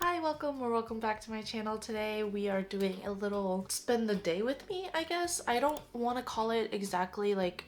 Hi, welcome back to my channel. Today we are doing a little spend the day with me, I guess. I don't want to call it exactly like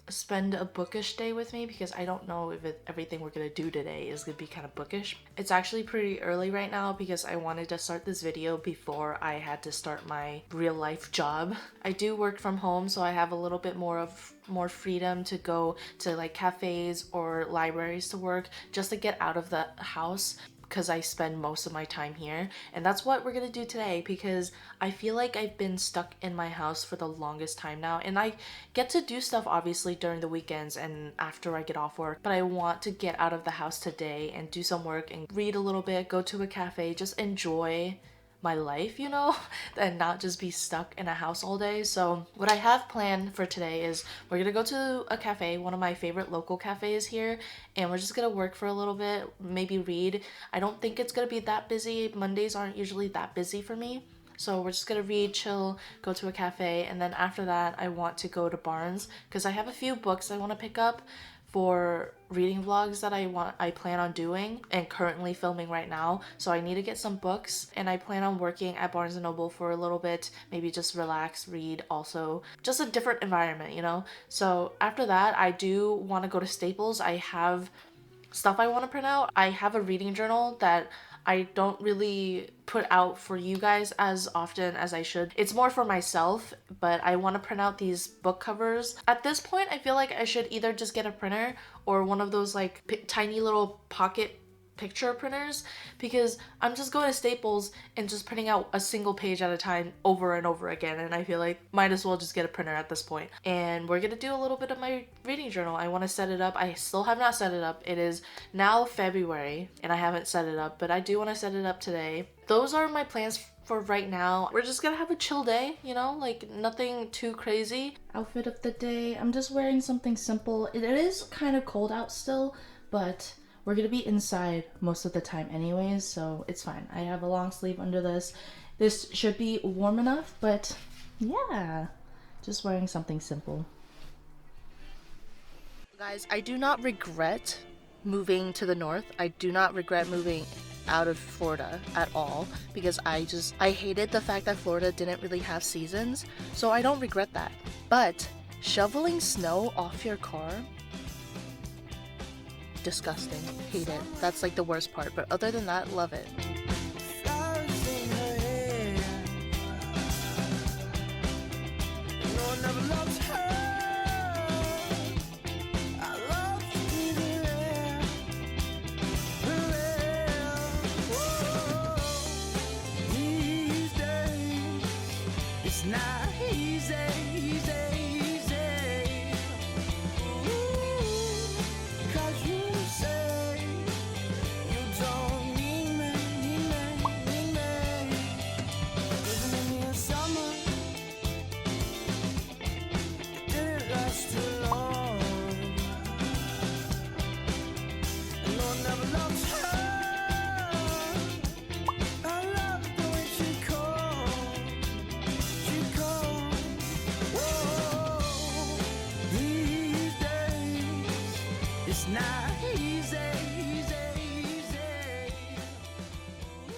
spend a bookish day with me because I don't know if everything we're gonna do today is gonna be kind of bookish. It's actually pretty early right now because I wanted to start this video before I had to start my real life job. I do work from home, so I have a little bit more freedom to go to like cafes or libraries to work just to get out of the house, because I spend most of my time here. And that's what we're gonna do today because I feel like I've been stuck in my house for the longest time now, and I get to do stuff obviously during the weekends and after I get off work, but I want to get out of the house today and do some work and read a little bit, go to a cafe, just enjoy my life, you know, and not just be stuck in a house all day. So what I have planned for today is we're gonna go to a cafe, one of my favorite local cafes here, and we're just gonna work for a little bit, maybe read. I don't think it's gonna be that busy. Mondays aren't usually that busy for me. So we're just gonna read, chill, go to a cafe, and then after that I want to go to Barnes because I have a few books I want to pick up for reading vlogs that I plan on doing and currently filming right now. So I need to get some books, and I plan on working at Barnes & Noble for a little bit, maybe just relax, read, also just a different environment, you know. So after that I do want to go to Staples. I have stuff I want to print out. I have a reading journal that I don't really put out for you guys as often as I should. It's more for myself, but I want to print out these book covers. At this point, I feel like I should either just get a printer or one of those like tiny little pocket picture printers, because I'm just going to Staples and just printing out a single page at a time over and over again, and I feel like might as well just get a printer at this point. And we're gonna do a little bit of my reading journal. I want to set it up. I still have not set it up. It is now February and I haven't set it up, but I do want to set it up today. Those are my plans for right now. We're just gonna have a chill day, you know, like nothing too crazy. Outfit of the day, I'm just wearing something simple. It is kind of cold out still, but we're gonna be inside most of the time anyways, so it's fine. I have a long sleeve under this. This should be warm enough, but yeah, just wearing something simple. Guys, I do not regret moving to the north. I do not regret moving out of Florida at all, because I hated the fact that Florida didn't really have seasons, so I don't regret that. But shoveling snow off your car, disgusting. Hate it. That's like the worst part, but other than that, love it.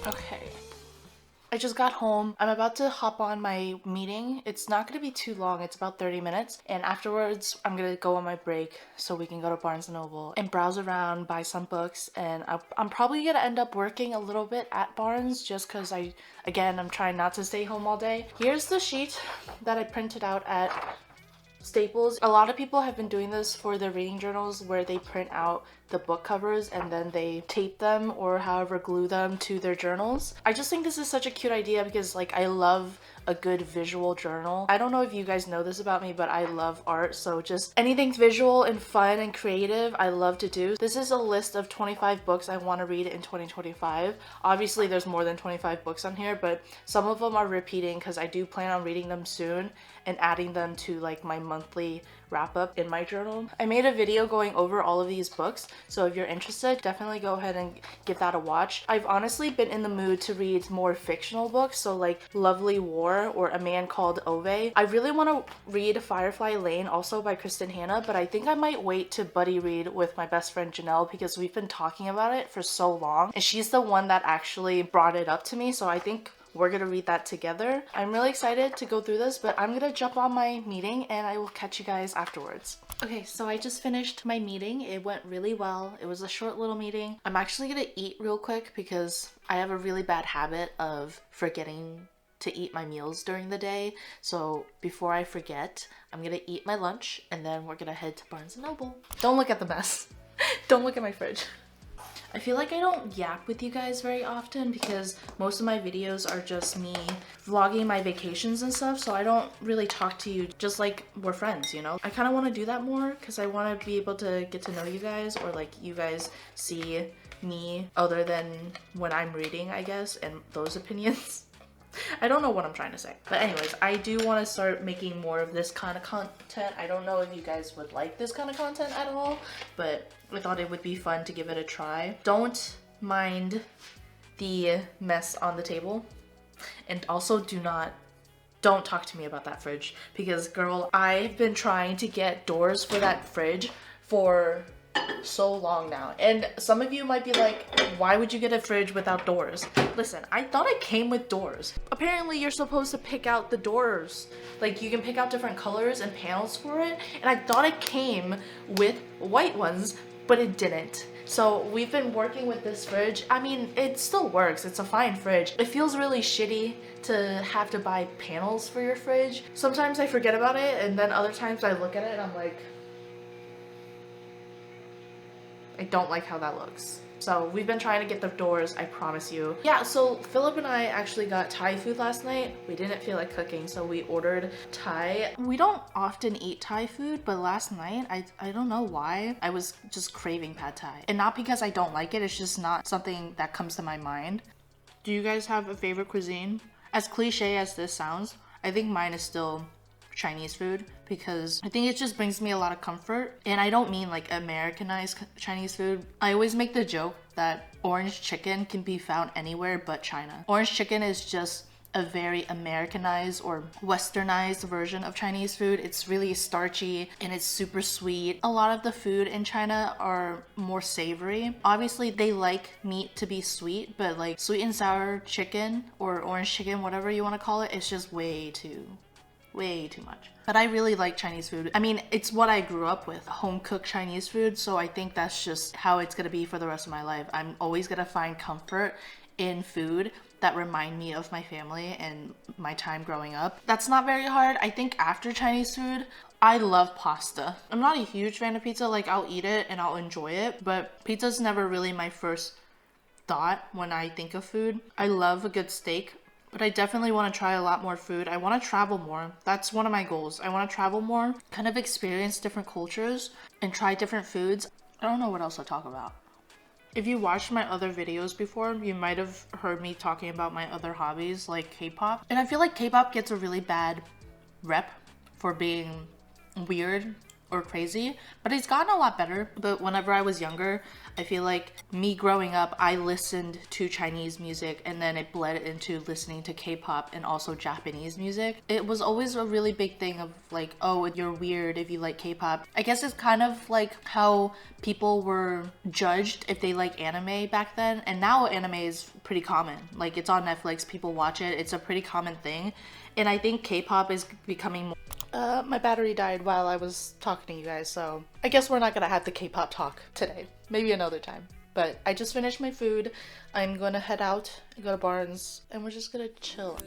Okay, I just got home. I'm about to hop on my meeting. It's not going to be too long. It's about 30 minutes. And afterwards, I'm going to go on my break so we can go to Barnes & Noble and browse around, buy some books. And I'm probably going to end up working a little bit at Barnes just because I'm trying not to stay home all day. Here's the sheet that I printed out at Staples. A lot of people have been doing this for their reading journals, where they print out the book covers and then they tape them or however glue them to their journals. I just think this is such a cute idea because like I love a good visual journal. I don't know if you guys know this about me, but I love art, so just anything visual and fun and creative I love to do. This is a list of 25 books I want to read in 2025. Obviously there's more than 25 books on here, but some of them are repeating because I do plan on reading them soon and adding them to like my monthly wrap up in my journal. I made a video going over all of these books, So if you're interested, definitely go ahead and give that a watch. I've honestly been in the mood to read more fictional books, so like Lovely War or A Man Called Ove. I really want to read Firefly Lane, also by Kristen Hanna, but I think I might wait to buddy read with my best friend Janelle because we've been talking about it for so long, and she's the one that actually brought it up to me, so I think we're gonna read that together. I'm really excited to go through this, but I'm gonna jump on my meeting and I will catch you guys afterwards. Okay, so I just finished my meeting. It went really well. It was a short little meeting. I'm actually gonna eat real quick because I have a really bad habit of forgetting to eat my meals during the day. So before I forget, I'm gonna eat my lunch and then we're gonna head to Barnes & Noble. Don't look at the mess. Don't look at my fridge. I feel like I don't yap with you guys very often because most of my videos are just me vlogging my vacations and stuff, so I don't really talk to you just like we're friends, you know? I kind of want to do that more because I want to be able to get to know you guys, or like you guys see me other than when I'm reading, I guess, and those opinions. I don't know what I'm trying to say. But anyways, I do want to start making more of this kind of content. I don't know if you guys would like this kind of content at all, but I thought it would be fun to give it a try. Don't mind the mess on the table. And also don't talk to me about that fridge because girl, I've been trying to get doors for that fridge for so long now, and some of you might be like, why would you get a fridge without doors? Listen, I thought it came with doors. Apparently you're supposed to pick out the doors, like you can pick out different colors and panels for it, and I thought it came with white ones, but it didn't. So we've been working with this fridge. I mean, it still works. It's a fine fridge. It feels really shitty to have to buy panels for your fridge. Sometimes I forget about it, and then other times I look at it and I'm like, I don't like how that looks. So we've been trying to get the doors, I promise you. Yeah, so Philip and I actually got Thai food last night. We didn't feel like cooking, so we ordered Thai. We don't often eat Thai food, but last night, I don't know why, I was just craving pad Thai. And not because I don't like it, it's just not something that comes to my mind. Do you guys have a favorite cuisine? As cliche as this sounds, I think mine is still Chinese food because I think it just brings me a lot of comfort, and I don't mean like Americanized Chinese food. I always make the joke that orange chicken can be found anywhere but China. Orange chicken is just a very Americanized or westernized version of Chinese food. It's really starchy and it's super sweet. A lot of the food in China are more savory. Obviously they like meat to be sweet, but like sweet and sour chicken or orange chicken, whatever you want to call it, it's just way too much. But I really like Chinese food. I mean, it's what I grew up with, home cooked Chinese food, so I think that's just how it's gonna be for the rest of my life. I'm always gonna find comfort in food that remind me of my family and my time growing up. That's not very hard. I think after Chinese food, I love pasta. I'm not a huge fan of pizza, like I'll eat it and I'll enjoy it, but pizza's never really my first thought when I think of food. I love a good steak, but I definitely want to try a lot more food. I want to travel more. That's one of my goals. I want to travel more, kind of experience different cultures and try different foods. I don't know what else to talk about. If you watched my other videos before, you might have heard me talking about my other hobbies like K-pop. And I feel like K-pop gets a really bad rep for being weird or crazy, but it's gotten a lot better. But whenever I was younger, I feel like me growing up, I listened to Chinese music and then it bled into listening to K-pop and also Japanese music. It was always a really big thing of like, oh, you're weird if you like K-pop. I guess it's kind of like how people were judged if they like anime back then, and now anime is pretty common. Like it's on Netflix, people watch it, it's a pretty common thing. And I think K-pop is becoming more. My battery died while I was talking to you guys, so I guess we're not gonna have the K-pop talk today. Maybe another time. But I just finished my food. I'm gonna head out, go to Barnes, and we're just gonna chill.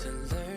To learn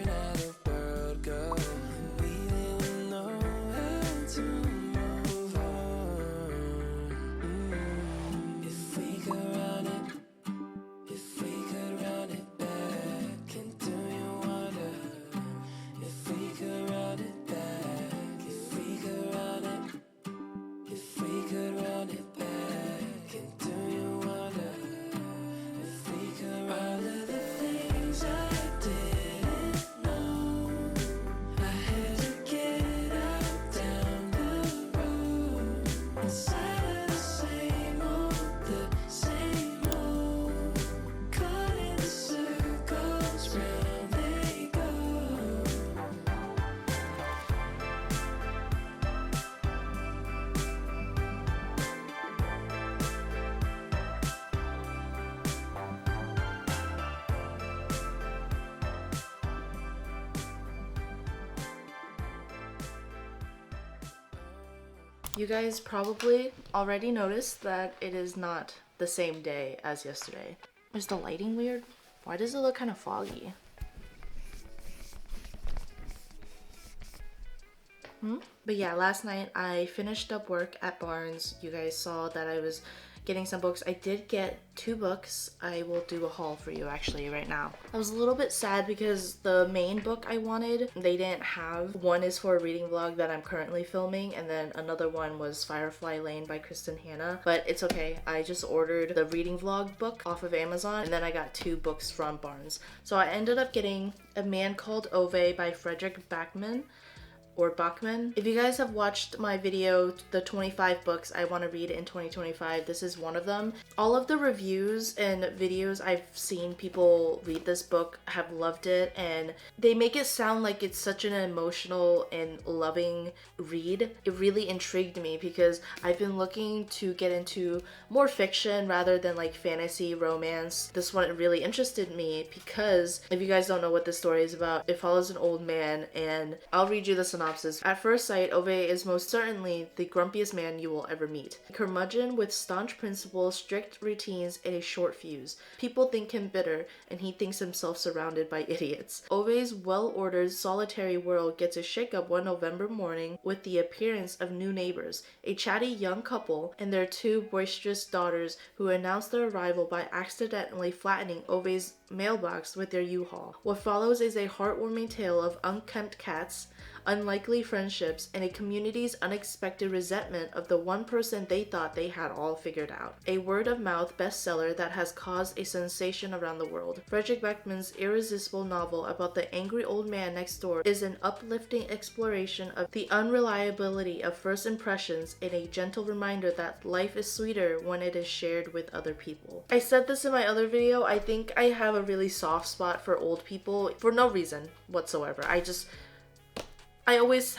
You guys probably already noticed that it is not the same day as yesterday. Is the lighting weird? Why does it look kind of foggy? But yeah, last night I finished up work at Barnes. You guys saw that I was getting some books. I did get 2 books. I will do a haul for you actually right now. I was a little bit sad because the main book I wanted, they didn't have. One is for a reading vlog that I'm currently filming, and then another one was Firefly Lane by Kristen Hanna. But it's okay. I just ordered the reading vlog book off of Amazon, and then I got 2 books from Barnes. So I ended up getting A Man Called Ove by Frederick Backman. Or Bachman. If you guys have watched my video, the 25 books I want to read in 2025, this is one of them. All of the reviews and videos I've seen people read this book have loved it, and they make it sound like it's such an emotional and loving read. It really intrigued me because I've been looking to get into more fiction rather than like fantasy romance. This one really interested me because if you guys don't know what this story is about, it follows an old man, and I'll read you the synopsis. At first sight, Ove is most certainly the grumpiest man you will ever meet. A curmudgeon with staunch principles, strict routines, and a short fuse. People think him bitter, and he thinks himself surrounded by idiots. Ove's well-ordered, solitary world gets a shake-up one November morning with the appearance of new neighbors, a chatty young couple, and their 2 boisterous daughters who announce their arrival by accidentally flattening Ove's mailbox with their U-Haul. What follows is a heartwarming tale of unkempt cats, unlikely friendships, and a community's unexpected resentment of the one person they thought they had all figured out. A word-of-mouth bestseller that has caused a sensation around the world. Frederick Backman's irresistible novel about the angry old man next door is an uplifting exploration of the unreliability of first impressions and a gentle reminder that life is sweeter when it is shared with other people. I said this in my other video, I think I have a really soft spot for old people for no reason whatsoever. I always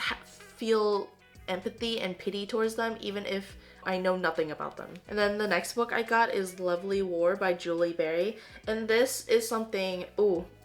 feel empathy and pity towards them, even if I know nothing about them. And then the next book I got is Lovely War by Julie Berry. And this is something,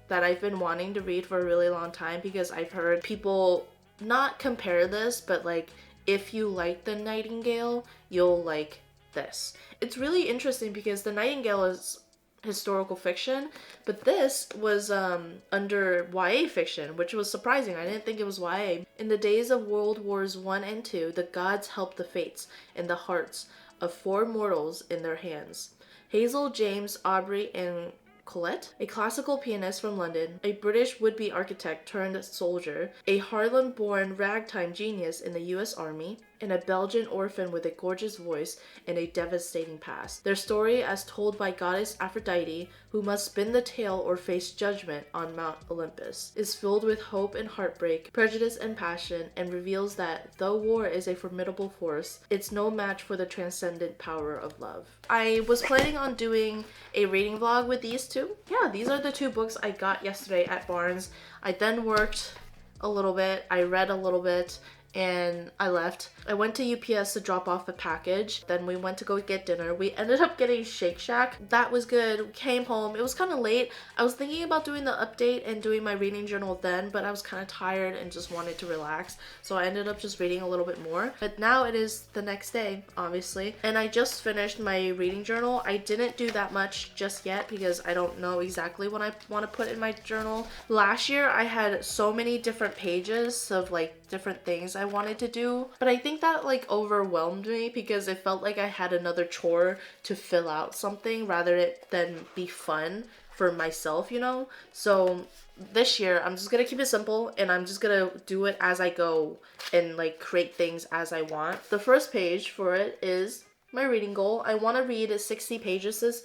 that I've been wanting to read for a really long time because I've heard people not compare this, but like, if you like The Nightingale, you'll like this. It's really interesting because The Nightingale is historical fiction, but this was under YA fiction, which was surprising. I didn't think it was YA. In the days of World Wars I and II, the gods helped the fates in the hearts of 4 mortals in their hands. Hazel, James, Aubrey, and Colette, a classical pianist from London, a British would-be architect turned soldier, a Harlem-born ragtime genius in the US Army, and a Belgian orphan with a gorgeous voice and a devastating past. Their story, as told by goddess Aphrodite, who must spin the tale or face judgment on Mount Olympus, is filled with hope and heartbreak, prejudice and passion, and reveals that though war is a formidable force, it's no match for the transcendent power of love. I was planning on doing a reading vlog with these 2. Yeah, these are the 2 books I got yesterday at Barnes. I then worked a little bit, I read a little bit, and I left. I went to UPS to drop off a package. Then we went to go get dinner. We ended up getting Shake Shack. That was good. We came home. It was kind of late. I was thinking about doing the update and doing my reading journal then, but I was kind of tired and just wanted to relax. So I ended up just reading a little bit more. But now it is the next day, obviously. And I just finished my reading journal. I didn't do that much just yet because I don't know exactly what I want to put in my journal. Last year I had so many different pages of like different things I wanted to do, but I think that like overwhelmed me because it felt like I had another chore to fill out something rather than be fun for myself, you know? So this year I'm just gonna keep it simple and I'm just gonna do it as I go and like create things as I want. The first page for it is my reading goal. I want to read 60 pages.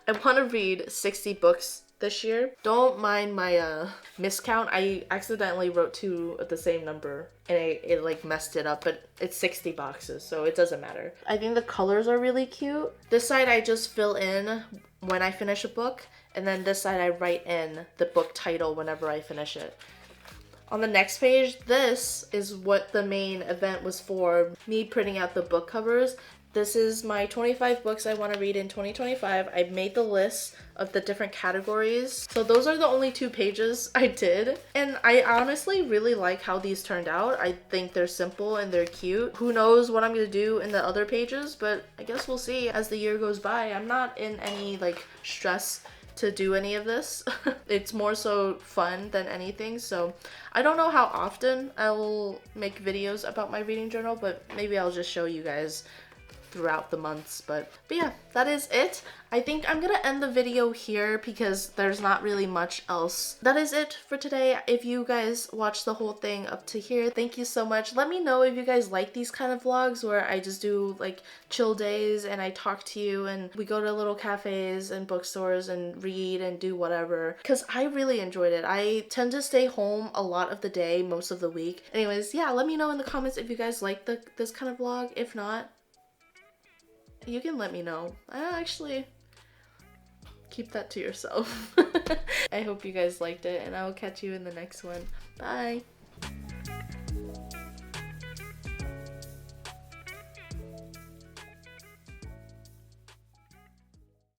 I want to read 60 books this year. Don't mind my miscount. I accidentally wrote 2 at the same number and it like messed it up, but it's 60 boxes, so it doesn't matter. I think the colors are really cute. This side I just fill in when I finish a book, and then this side I write in the book title whenever I finish it. On the next page, this is what the main event was for, me printing out the book covers. This is my 25 books I want to read in 2025. I made the list of the different categories. So those are the only 2 pages I did. And I honestly really like how these turned out. I think they're simple and they're cute. Who knows what I'm going to do in the other pages, but I guess we'll see as the year goes by. I'm not in any like stress to do any of this. It's more so fun than anything, so I don't know how often I will make videos about my reading journal, but maybe I'll just show you guys throughout the months. But yeah, that is it. I think I'm gonna end the video here because there's not really much else. That is it for today. If you guys watched the whole thing up to here, thank you so much. Let me know if you guys like these kind of vlogs where I just do like chill days and I talk to you and we go to little cafes and bookstores and read and do whatever, because I really enjoyed it. I tend to stay home a lot of the day, most of the week. Anyways, yeah, let me know in the comments if you guys like this kind of vlog. If not, you can let me know. I actually keep that to yourself. I hope you guys liked it, and I will catch you in the next one. Bye!